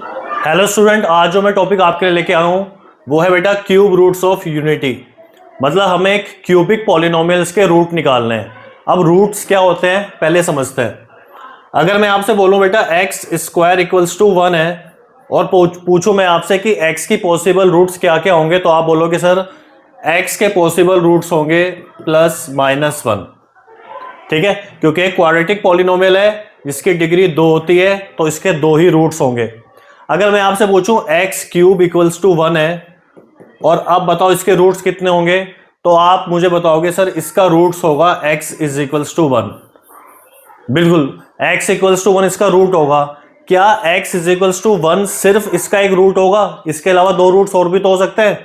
Hello student, आज जो मैं टॉपिक आपके लिए लेके आया हूँ वो है बेटा क्यूब रूट्स ऑफ यूनिटी। मतलब हमें एक क्यूबिक पॉलिनोमियल्स के रूट निकालने हैं। अब रूट्स क्या होते हैं पहले समझते हैं। अगर मैं आपसे बोलूँ बेटा एक्स स्क्वायर इक्वल्स टू 1 है और पूछूं मैं आपसे कि एक्स की पॉसिबल रूट्स क्या क्या होंगे, तो आप बोलोगे सर एक्स के पॉसिबल रूट्स होंगे प्लस माइनस 1। ठीक है, क्योंकि एक क्वाड्रेटिक पॉलिनोमियल है जिसकी डिग्री 2 होती है तो इसके 2 ही रूट्स होंगे। अगर मैं आपसे पूछूं एक्स क्यूब इक्वल्स टू 1 है और अब बताओ इसके रूट्स कितने होंगे, तो आप मुझे बताओगे सर इसका रूट्स होगा x इज इक्वल्स टू 1। बिल्कुल, x इक्वल्स टू 1 इसका रूट होगा। क्या x इज इक्वल्स टू 1 सिर्फ इसका एक रूट होगा? इसके अलावा 2 रूट्स और भी तो हो सकते हैं,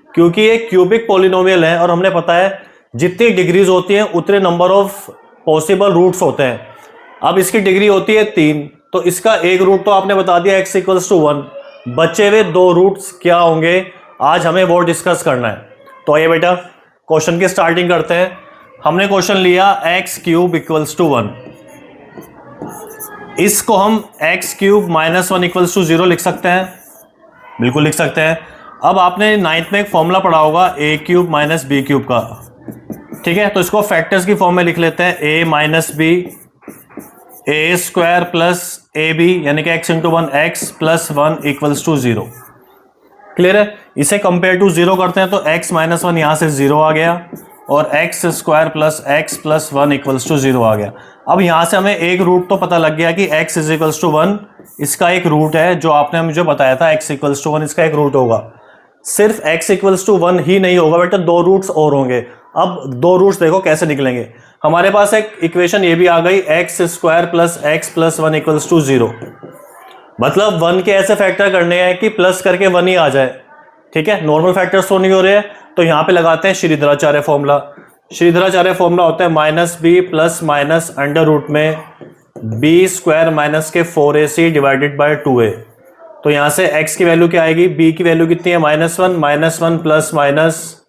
क्योंकि ये क्यूबिक पॉलिनोमियल है और हमने पता है जितनी डिग्रीज होती हैं उतने नंबर ऑफ पॉसिबल रूट्स होते हैं। अब इसकी डिग्री होती है 3, तो इसका एक रूट तो आपने बता दिया x इक्वल्स टू 1। बचे हुए 2 रूट्स क्या होंगे, आज हमें वो डिस्कस करना है। तो आइए बेटा क्वेश्चन की स्टार्टिंग करते हैं। हमने क्वेश्चन लिया एक्स क्यूब इक्वल्स टू 1। इसको हम x cube minus 1 equals to 0 लिख सकते हैं, बिल्कुल लिख सकते हैं। अब आपने 9th में एक फॉर्मूला पढ़ा होगा ए क्यूब माइनस बी क्यूब का। ठीक है, तो इसको फैक्टर्स की फॉर्म में लिख लेते हैं, a minus b a square plus a b यानी कि x into 1 x plus 1 equals to 0। Clear है? इसे कंपेयर टू 0 करते हैं तो x माइनस 1 यहां से 0 आ गया और x square plus x plus 1 equals to 0 आ गया। अब यहां से हमें एक रूट तो पता लग गया कि x इज इक्वल्स टू 1 इसका एक रूट है, जो आपने मुझे बताया था x इक्वल्स टू 1 इसका एक रूट होगा। सिर्फ x इक्वल्स टू 1 ही नहीं होगा बेटा, 2 रूट्स और होंगे। अब 2 रूट्स देखो कैसे निकलेंगे। हमारे पास एक इक्वेशन ये भी आ गई x square plus x plus 1 equals to 0। मतलब 1 के ऐसे फैक्टर करने हैं कि प्लस करके 1 ही आ जाए। ठीक है, नॉर्मल फैक्टर्स तो नहीं हो रहे हैं, तो यहां पे लगाते हैं श्रीधराचार्य फॉर्मूला। श्रीधराचार्य फॉर्मूला होता है minus b plus minus under root में बी स्क्वायर माइनस के 4ac डिवाइडेड बाय 2a। तो यहां से x की वैल्यू क्या आएगी, b की वैल्यू कितनी है minus 1 plus minus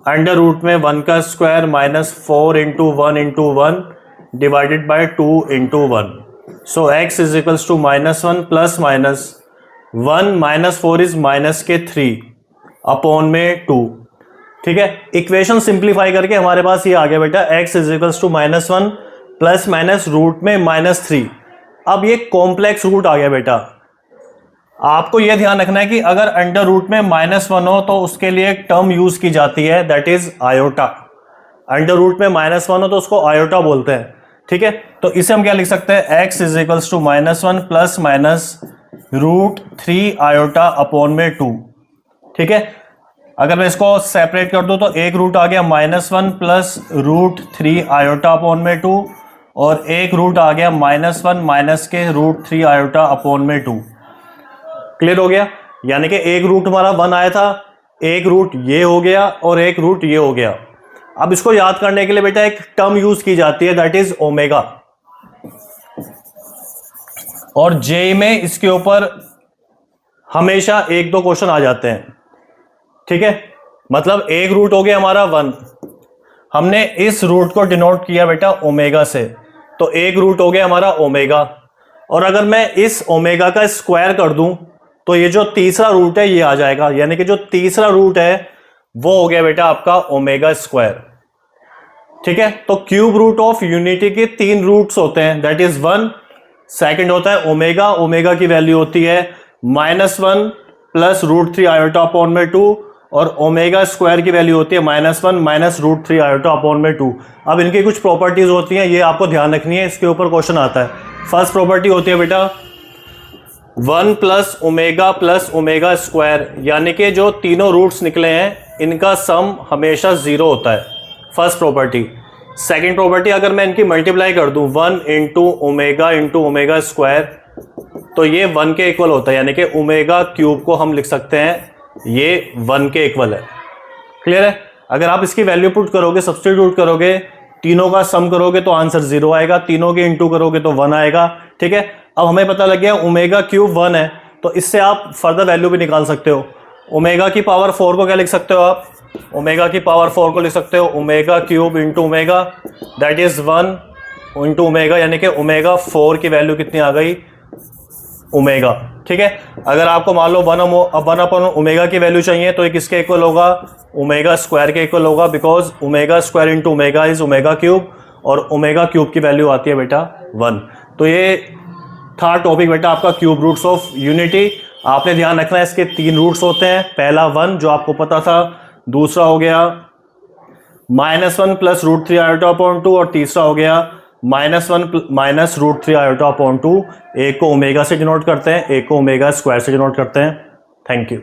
under root में 1 का square minus 4 into 1 into 1 divided by 2 into 1। So x is equals to minus 1 plus minus 1 minus 4 is minus के 3 अपॉन में 2। ठीक है, इक्वेशन सिंप्लीफाई करके हमारे पास ये आ गया बेटा x is equals to minus 1 plus minus root में माइनस 3। अब ये कॉम्प्लेक्स रूट आ गया बेटा। आपको यह ध्यान रखना है कि अगर अंडर रूट में माइनस 1 हो तो उसके लिए एक टर्म यूज की जाती है, that is iota. Under root में माइनस 1 हो तो उसको आयोटा बोलते हैं। ठीक है, तो इसे हम क्या लिख सकते हैं, x is equals to minus 1 plus minus root 3 iota upon में 2। ठीक है, अगर मैं इसको सेपरेट कर दूं तो एक रूट आ गया minus 1 plus root 3 iota upon में 2 और एक रूट आ गया माइनस 1 माइनस के रूट 3 आयोटा अपॉन में 2। क्लियर हो गया? यानी कि एक रूट हमारा 1 आया था, एक रूट ये हो गया और एक रूट ये हो गया। अब इसको याद करने के लिए बेटा एक टर्म यूज की जाती है, दैट इज ओमेगा। और जे में इसके ऊपर हमेशा 1-2 क्वेश्चन आ जाते हैं। ठीक है, मतलब एक रूट हो गया हमारा 1, हमने इस रूट को डिनोट किया बेटा ओमेगा से, तो एक रूट हो गया हमारा ओमेगा। और अगर मैं इस ओमेगा का स्क्वायर कर दूं तो ये जो तीसरा रूट है ये आ जाएगा, यानी कि जो तीसरा रूट है वो हो गया बेटा आपका ओमेगा स्क्वायर। ठीक है, तो क्यूब रूट ऑफ यूनिटी के 3 रूट्स होते हैं, दैट इज 1, सेकंड होता है ओमेगा। ओमेगा की वैल्यू होती है -1 प्लस रूट 3 आयोटा अपॉन में 2 और ओमेगा स्क्वायर की वैल्यू होती है -1 माइनस रूट 3 आयोटा अपॉन में 2। अब इनकी कुछ प्रॉपर्टीज होती हैं, ये आपको ध्यान रखनी है, इसके ऊपर क्वेश्चन आता है। फर्स्ट प्रॉपर्टी होती है बेटा 1 प्लस ओमेगा स्क्वायर, यानी कि जो तीनों रूट्स निकले हैं इनका सम हमेशा 0 होता है। First property. सेकेंड प्रॉपर्टी, अगर मैं इनकी मल्टीप्लाई कर दूं 1 इंटू ओमेगा स्क्वायर तो ये 1 के इक्वल होता है, यानी कि ओमेगा क्यूब को हम लिख सकते हैं ये 1 के इक्वल है। क्लियर है? अगर आप इसकी वैल्यू पुट करोगे, सब्स्टिट्यूट करोगे, तीनों का सम करोगे तो आंसर 0 आएगा, तीनों के इंटू करोगे तो 1 आएगा। ठीक है, अब हमें पता लग गया ओमेगा क्यूब 1 है, तो इससे आप फर्दर वैल्यू भी निकाल सकते हो। ओमेगा की पावर 4 को क्या लिख सकते हो आप, ओमेगा की पावर 4 को लिख सकते हो omega cube into omega, that is 1 into omega, यानी कि ओमेगा 4 की वैल्यू कितनी आ गई ओमेगा। ठीक है, अगर आपको मान लो 1/ओमेगा की वैल्यू चाहिए तो ये किसके इक्वल होगा, ओमेगा स्क्वायर के इक्वल होगा, because omega square into omega is omega cube, और ओमेगा क्यूब की वैल्यू आती है बेटा 1। तो ये था टॉपिक बेटा आपका क्यूब रूट्स ऑफ यूनिटी। आपने ध्यान रखना है इसके 3 रूट्स होते हैं, पहला 1 जो आपको पता था, दूसरा हो गया -1 प्लस √3 आयोटा अपॉन 2, और तीसरा हो गया -1 माइनस √3 आयोटा अपॉन 2। एक को ओमेगा से डिनोट करते हैं, एक को ओमेगा स्क्वायर से डिनोट करते हैं। Thank you.